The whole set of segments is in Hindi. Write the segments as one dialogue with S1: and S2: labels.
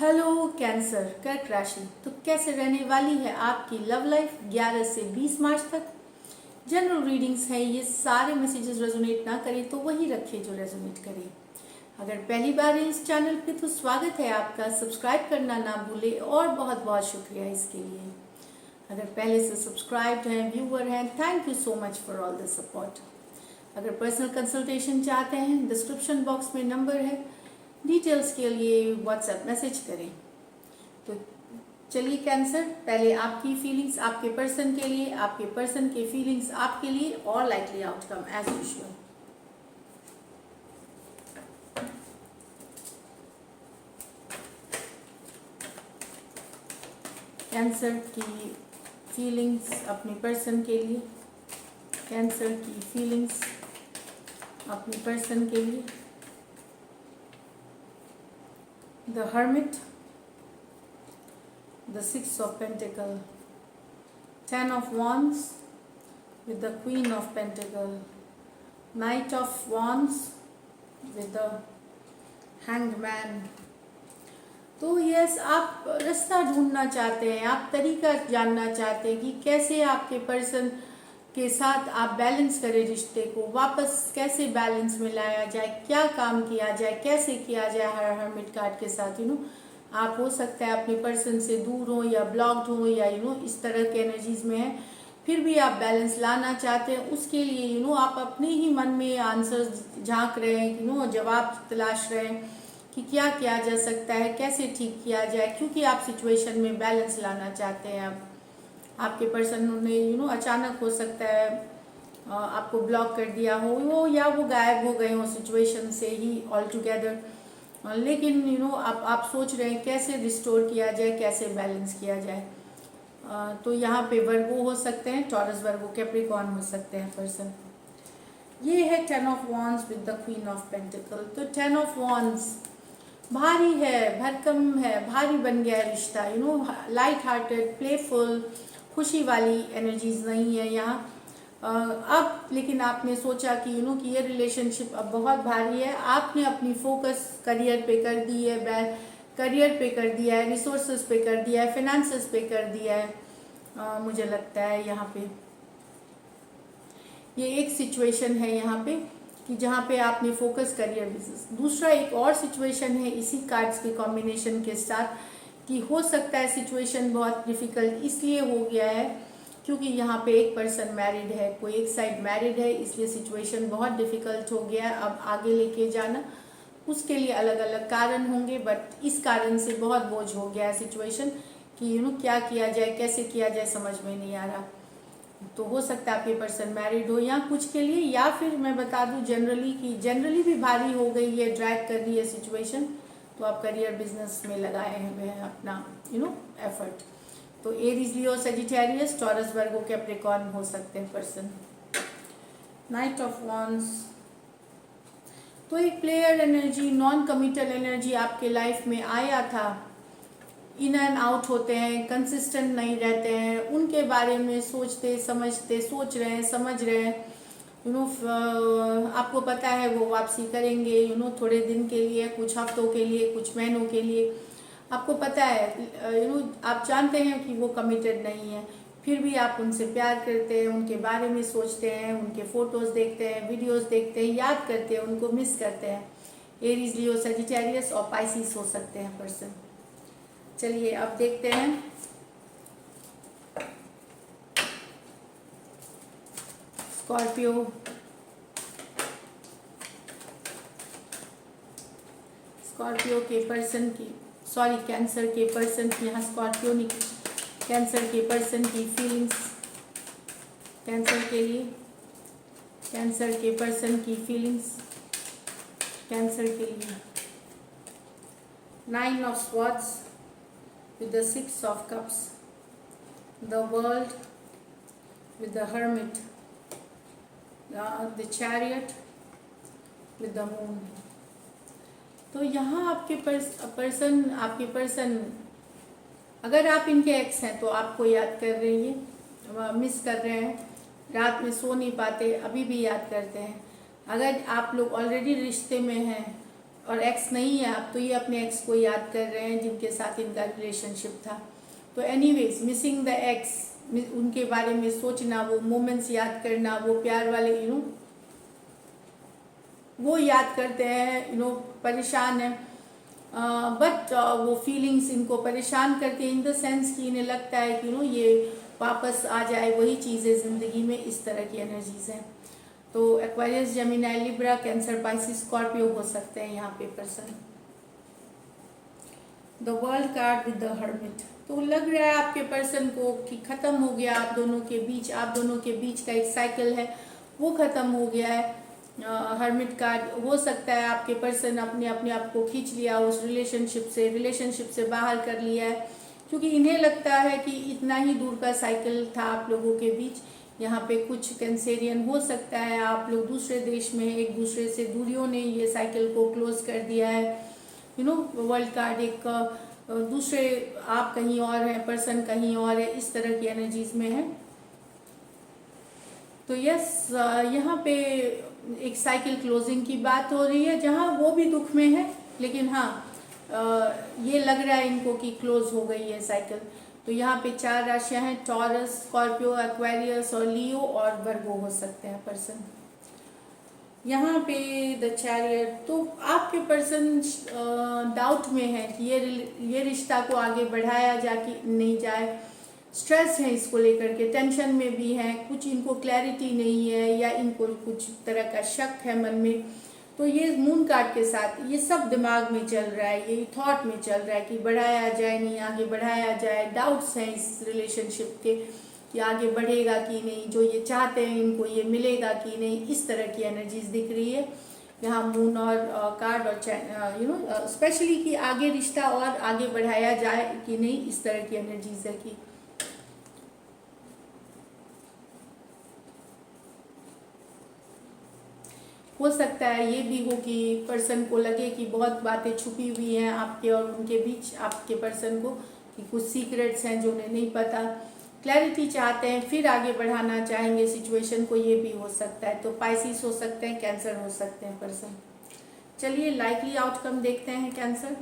S1: हेलो कैंसर कर्क राशि, तो कैसे रहने वाली है आपकी लव लाइफ 11 से 20 मार्च तक। जनरल रीडिंग्स है, ये सारे मैसेजेस रेजोनेट ना करें तो वही रखें जो रेजोनेट करे। अगर पहली बार है इस चैनल पे तो स्वागत है आपका, सब्सक्राइब करना ना भूले और बहुत बहुत शुक्रिया इसके लिए। अगर पहले से सब्सक्राइब्ड हैं, व्यूअर हैं, thank you so much for all the support. अगर पर्सनल कंसल्टेशन चाहते हैं, डिस्क्रिप्शन बॉक्स में नंबर है, डिटेल्स के लिए व्हाट्सएप मैसेज करें। तो चलिए कैंसर, पहले आपकी फीलिंग्स आपके पर्सन के लिए, आपके पर्सन के फीलिंग्स आपके लिए और likely outcome as usual. Cancer की फीलिंग्स अपने पर्सन के लिए, कैंसर की फीलिंग्स अपने पर्सन के लिए। The Hermit, the Six of Pentacles, Ten of Wands with the Queen of Pentacles, Knight of Wands with the Hanged Man। तो यस, आप रास्ता ढूंढना चाहते हैं, आप तरीका जानना चाहते हैं कि कैसे आपके पर्सन के साथ आप बैलेंस करें, रिश्ते को वापस कैसे बैलेंस में लाया जाए, क्या काम किया जाए, कैसे किया जाए। हर्मिट कार्ड के साथ आप हो सकता है अपने पर्सन से दूर हो या ब्लॉक्ड हो या इस तरह के एनर्जीज में है, फिर भी आप बैलेंस लाना चाहते हैं। उसके लिए आप अपने ही मन में आंसर्स झांक रहे हैं, जवाब तलाश रहे हैं कि क्या किया जा सकता है, कैसे ठीक किया जाए, क्योंकि आप सिचुएशन में बैलेंस लाना चाहते हैं। आपके पर्सन ने अचानक हो सकता है आपको ब्लॉक कर दिया हो या वो गायब हो गए हो सिचुएशन से ही ऑल टुगेदर, लेकिन आप सोच रहे हैं कैसे रिस्टोर किया जाए, कैसे बैलेंस किया जाए। तो यहाँ पे वर्गो हो सकते हैं, टॉरस वर्गो, कैप्रिकॉर्न हो सकते हैं पर्सन। ये है ten of wands with the queen of pentacle. तो टेन ऑफ वॉन्ड्स भारी है, भरकम है, भारी बन गया है रिश्ता, लाइट हार्टेड, प्लेफुल, खुशी वाली एनर्जीज नहीं है यहाँ अब। लेकिन आपने सोचा कि कि ये रिलेशनशिप अब बहुत भारी है। आपने अपनी फोकस करियर पे कर दी है, करियर पे कर दिया है, रिसोर्सेज पे कर दिया है, फिनेंसेस पे कर दिया है। मुझे लगता है यहाँ पे ये एक सिचुएशन है यहाँ पे कि जहाँ पे आपने फोकस करियर बिजनेस। दूसरा एक और सिचुएशन है इसी कार्ड्स के कॉम्बिनेशन के साथ कि हो सकता है सिचुएशन बहुत डिफिकल्ट इसलिए हो गया है क्योंकि यहाँ पे एक पर्सन मैरिड है, कोई एक साइड मैरिड है, इसलिए सिचुएशन बहुत डिफिकल्ट हो गया है अब आगे लेके जाना। उसके लिए अलग अलग कारण होंगे, बट इस कारण से बहुत बोझ हो गया है सिचुएशन कि क्या किया जाए, कैसे किया जाए, समझ में नहीं आ रहा। तो हो सकता है आपके पर्सन मैरिड हो या कुछ के लिए, या फिर मैं बता दूं जनरली कि जनरली भी भारी हो गई है, ड्रैग कर रही है सिचुएशन, तो आप करियर बिजनेस में लगाए हैं अपना एफर्ट। तो एरीज, लियो, सजिटेरियस, टॉरस, वर्गो, कैप्रिकॉर्न हो सकते हैं पर्सन। नाइट ऑफ वॉन्ड्स, तो एक player energy, non committal energy आपके लाइफ में आया था, इन एंड आउट होते हैं, कंसिस्टेंट नहीं रहते हैं, उनके बारे में सोचते समझते, सोच रहे हैं, समझ रहे हैं, आपको पता है वो वापसी करेंगे, थोड़े दिन के लिए, कुछ हफ्तों के लिए, कुछ महीनों के लिए, आपको पता है, आप जानते हैं कि वो कमिटेड नहीं है, फिर भी आप उनसे प्यार करते हैं, उनके बारे में सोचते हैं, उनके फोटोज देखते हैं, वीडियोस देखते हैं, याद करते हैं, उनको मिस करते हैं। एरीज, लियो, सजिटेरियस और पाइसिस हो सकते हैं पर्सन। चलिए अब देखते हैं स्कॉर्पियो, स्कॉर्पियो के पर्सन की, सॉरी कैंसर के पर्सन की, यहाँ स्कॉर्पियो नहीं, कैंसर के पर्सन की फीलिंग्स कैंसर के लिए, कैंसर के पर्सन की फीलिंग्स कैंसर के लिए। Nine of swords with the Six of Cups, the World with the Hermit, the Chariot with the Moon। तो यहाँ आपके पर्सन अगर आप इनके एक्स हैं तो आपको याद कर रही है, मिस कर रहे हैं, रात में सो नहीं पाते, अभी भी याद करते हैं। अगर आप लोग ऑलरेडी रिश्ते में हैं और एक्स नहीं है अब, तो ये अपने एक्स को याद कर रहे हैं जिनके साथ इनका रिलेशनशिप था। तो एनीवेज मिसिंग द एक्स, उनके बारे में सोचना, वो मोमेंट्स याद करना, वो प्यार वाले वो याद करते हैं, परेशान है, बट वो फीलिंग्स इनको परेशान करके इन द सेंस कि इन्हें लगता है कि ये वापस आ जाए वही चीज़ें ज़िंदगी में, इस तरह की एनर्जीज हैं। तो Aquarius, Gemini, Libra, cancer, Pisces, Scorpio हो सकते हैं यहाँ पे person. The world card with the hermit, तो लग रहा है आपके पर्सन को कि ख़त्म हो गया आप दोनों के बीच, आप दोनों के बीच का एक साइकिल है वो ख़त्म हो गया है। हर्मिट कार्ड हो सकता है आपके पर्सन अपने आप को खींच लिया उस रिलेशनशिप से बाहर कर लिया है, क्योंकि इन्हें लगता है कि इतना ही दूर का साइकिल था आप लोगों के बीच। यहाँ पे कुछ कैंसेरियन हो सकता है आप लोग दूसरे देश में, एक दूसरे से दूरियों ने ये साइकिल को क्लोज कर दिया है। वर्ल्ड कार्ड एक दूसरे, आप कहीं और हैं, पर्सन कहीं और है, इस तरह की एनर्जीज में है। तो यस, यहाँ पे एक साइकिल क्लोजिंग की बात हो रही है जहाँ वो भी दुख में है, लेकिन हाँ ये लग रहा है इनको कि क्लोज हो गई है साइकिल। तो यहाँ पे 4 राशियाँ हैं, टॉरस, स्कॉर्पियो, एक्वेरियस और लियो और वर्गो हो सकते हैं पर्सन। यहाँ पे द चैरियट, तो आपके पर्सन डाउट में है कि ये रिश्ता को आगे बढ़ाया जा कि नहीं जाए, स्ट्रेस है इसको लेकर के, टेंशन में भी है, कुछ इनको क्लैरिटी नहीं है या इनको कुछ तरह का शक है मन में। तो ये मून कार्ड के साथ ये सब दिमाग में चल रहा है, ये थॉट में चल रहा है कि बढ़ाया जाए नहीं आगे बढ़ाया जाए, डाउट्स हैं इस रिलेशनशिप के कि आगे बढ़ेगा कि नहीं, जो ये चाहते हैं इनको ये मिलेगा कि नहीं, इस तरह की एनर्जीज दिख रही है यहाँ मून और कार्ड और स्पेशली कि आगे रिश्ता और आगे बढ़ाया जाए कि नहीं, इस तरह की एनर्जीज है कि हो सकता है ये भी हो कि पर्सन को लगे कि बहुत बातें छुपी हुई हैं आपके और उनके बीच, आपके पर्सन को कि कुछ सीक्रेट्स हैं जो उन्हें नहीं पता, क्लैरिटी चाहते हैं, फिर आगे बढ़ाना चाहेंगे सिचुएशन को, ये भी हो सकता है। तो पाइसिस हो सकते हैं, कैंसर हो सकते हैं पर्सन। चलिए लाइकली आउटकम देखते हैं कैंसर।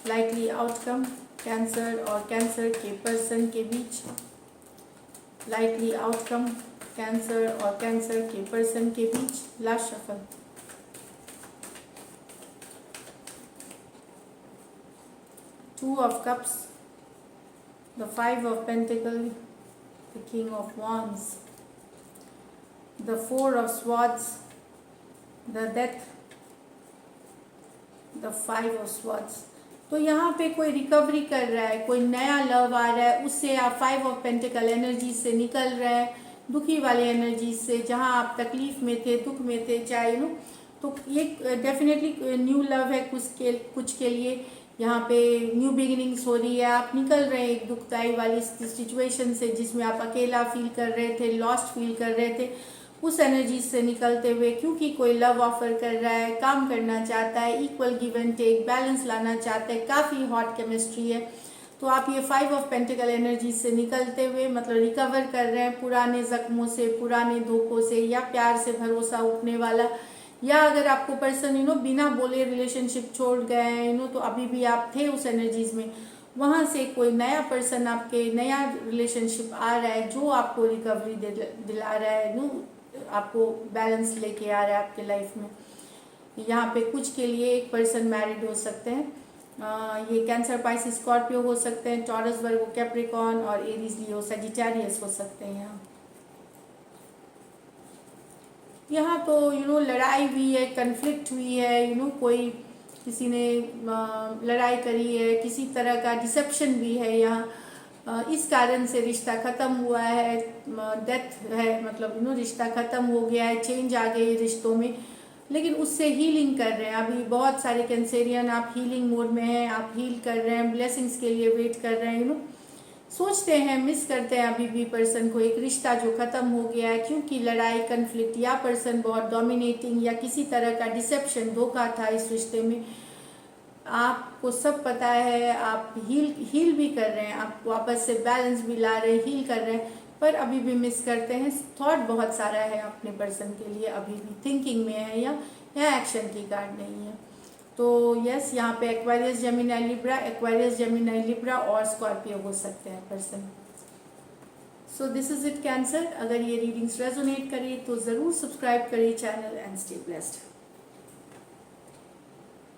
S1: लाइकली आउटकम कैंसर और कैंसर के पर्सन के बीच, लाइकली आउटकम कैंसर और कैंसर के पर्सन के बीच। Last shuffle. Two of cups, the 5 of Pentacles, the King of Wands, the 4 of Swords, the Death, the 5 of Swords। तो यहाँ पे कोई रिकवरी कर रहा है, कोई नया लव आ रहा है, उससे आप 5 ऑफ पेंटिकल एनर्जी से निकल रहे हैं, दुखी वाले एनर्जी से, जहाँ आप तकलीफ में थे, दुख में थे, चाहे तो ये डेफिनेटली न्यू लव है कुछ के लिए। यहाँ पे न्यू बिगिनिंग्स हो रही है, आप निकल रहे हैं एक दुखदाई वाली सिचुएशन से जिसमें आप अकेला फील कर रहे थे, लॉस्ट फील कर रहे थे, उस एनर्जी से निकलते हुए, क्योंकि कोई लव ऑफर कर रहा है, काम करना चाहता है, equal give and take, balance लाना चाहता है, काफ़ी हॉट केमिस्ट्री है। तो आप ये 5 ऑफ पेंटिकल एनर्जी से निकलते हुए मतलब रिकवर कर रहे हैं पुराने जख्मों से, पुराने धोखों से, या प्यार से भरोसा उठने वाला, या अगर आपको पर्सन बिना बोले रिलेशनशिप छोड़ गए हैं तो अभी भी आप थे उस एनर्जीज में, वहाँ से कोई नया पर्सन आपके, नया रिलेशनशिप आ रहा है जो आपको रिकवरी दिला रहा है, आपको बैलेंस लेके आ रहा है आपके लाइफ में। यहाँ पे कुछ के लिए एक पर्सन मैरिड हो सकते हैं, ये कैंसर, पाइसिस, स्कॉर्पियो हो सकते हैं, टॉरस, वर्गो, कैप्रिकॉर्न और एरीज, लियो, सजिटेरियस हो सकते हैं। यहाँ तो लड़ाई हुई है, कन्फ्लिक्ट हुई है, कोई किसी ने लड़ाई करी है, किसी तरह का डिसेप्शन भी है यहाँ, इस कारण से रिश्ता ख़त्म हुआ है, डेथ है, मतलब रिश्ता ख़त्म हो गया है, चेंज आ गई रिश्तों में, लेकिन उससे हीलिंग कर रहे हैं। अभी बहुत सारे कैंसेरियन आप हीलिंग मोड में हैं, आप हील कर रहे हैं, ब्लेसिंग्स के लिए वेट कर रहे हैं, सोचते हैं, मिस करते हैं अभी भी पर्सन को, एक रिश्ता जो ख़त्म हो गया है क्योंकि लड़ाई, कन्फ्लिक्ट, या पर्सन बहुत डोमिनेटिंग या किसी तरह का डिसेप्शन, धोखा था इस रिश्ते में। आपको सब पता है, आप हील भी कर रहे हैं, आप वापस से बैलेंस भी ला रहे हैं, हील कर रहे हैं, पर अभी भी मिस करते हैं। थॉट बहुत सारा है अपने पर्सन के लिए, अभी भी थिंकिंग में है या या एक्शन की कार्ड नहीं है। तो यस, यहाँ पे एक्वेरियस जेमिनी लिब्रा और स्कॉर्पियो हो सकते हैं person. So this is it cancer. अगर ये रीडिंग्स रेजोनेट करी तो ज़रूर सब्सक्राइब करिए चैनल एंड स्टे ब्लेस्ड।